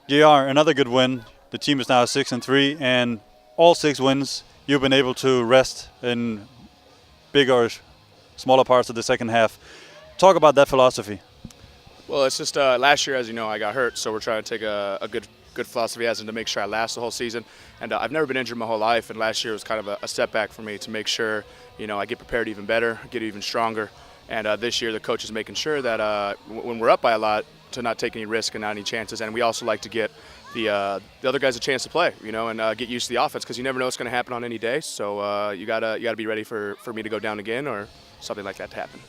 JR, another good win. The team is now 6-3, and all 6 wins you've been able to rest in bigger or smaller parts of the second half. Talk about that philosophy. Well, it's just last year, as you know, I got hurt, so we're trying to take a good philosophy as in to make sure I last the whole season. And I've never been injured my whole life, and last year was kind of a setback for me to make sure, I get prepared even better, get even stronger. And this year, the coach is making sure that when we're up by a lot, to not take any risk and not any chances. And we also like to get the other guys a chance to play, and get used to the offense, because you never know what's going to happen on any day. So you gotta be ready for me to go down again or something like that to happen.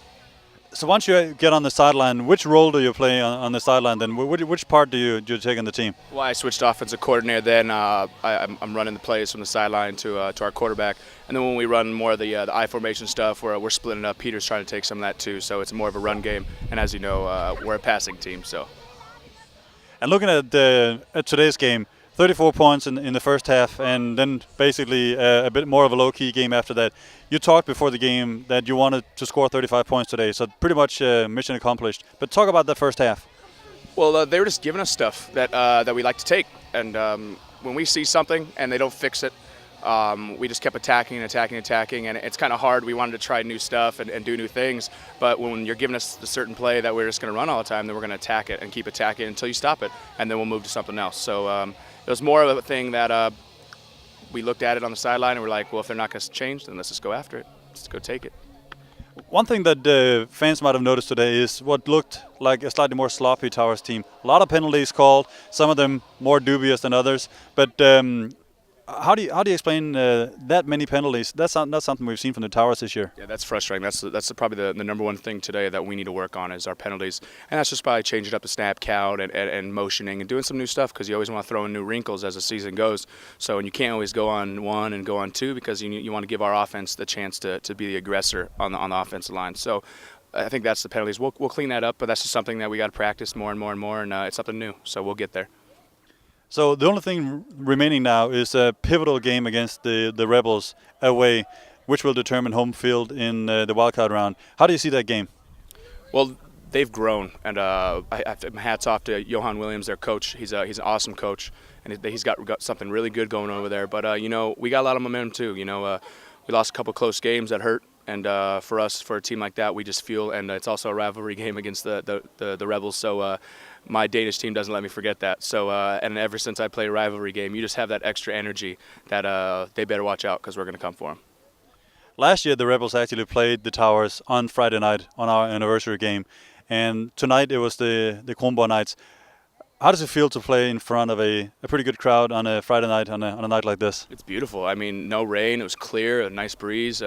So once you get on the sideline, which role do you play on the sideline then? Which part do you take in the team? Well, I switched offensive coordinator then. I'm running the plays from the sideline to our quarterback. And then when we run more of the I formation stuff, we're splitting up. Peter's trying to take some of that too, so it's more of a run game. And as you know, we're a passing team. So. And looking at today's game, 34 points in the first half, and then basically a bit more of a low-key game after that. You talked before the game that you wanted to score 35 points today, so pretty much mission accomplished. But talk about that first half. Well, they were just giving us stuff that we like to take, and when we see something and they don't fix it, we just kept attacking, and it's kind of hard. We wanted to try new stuff and do new things, but when you're giving us a certain play that we're just going to run all the time, then we're going to attack it and keep attacking until you stop it, and then we'll move to something else. So it was more of a thing that we looked at it on the sideline and we're like, well, if they're not going to change, then let's just go after it. Let's go take it. One thing that fans might have noticed today is what looked like a slightly more sloppy Towers team. A lot of penalties called, some of them more dubious than others. But how do you explain that many penalties? That's not something we've seen from the Towers this year. Yeah, that's frustrating. That's probably the number one thing today that we need to work on is our penalties. And that's just by changing up the snap count and motioning and doing some new stuff, because you always want to throw in new wrinkles as the season goes. So, and you can't always go on 1 and go on 2, because you want to give our offense the chance to be the aggressor on the offensive line. So I think that's the penalties. We'll clean that up, but that's just something that we got to practice more and more and more, and it's something new. So we'll get there. So the only thing remaining now is a pivotal game against the Rebels away, which will determine home field in the wildcard round. How do you see that game? Well, they've grown, and hats off to Johan Williams, their coach. He's an awesome coach, and he's got something really good going over there. But we got a lot of momentum too. We lost a couple close games that hurt, and for a team like that, we just feel, and it's also a rivalry game against the Rebels. So. My Danish team doesn't let me forget that. So, and ever since I played a rivalry game, you just have that extra energy that they better watch out, because we're going to come for them. Last year, the Rebels actually played the Towers on Friday night on our anniversary game, and tonight it was the Kronborg Knights. How does it feel to play in front of a pretty good crowd on a Friday night on a night like this? It's beautiful. I mean, no rain. It was clear, a nice breeze.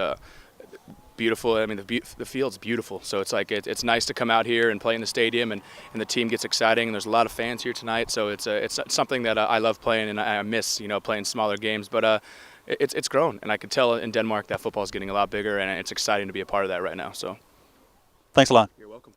Beautiful. I mean, the field's beautiful. So it's like it's nice to come out here and play in the stadium, and the team gets exciting. And there's a lot of fans here tonight. So it's something that I love playing, and I miss playing smaller games. But it's grown, and I can tell in Denmark that football is getting a lot bigger, and it's exciting to be a part of that right now. So thanks a lot. You're welcome.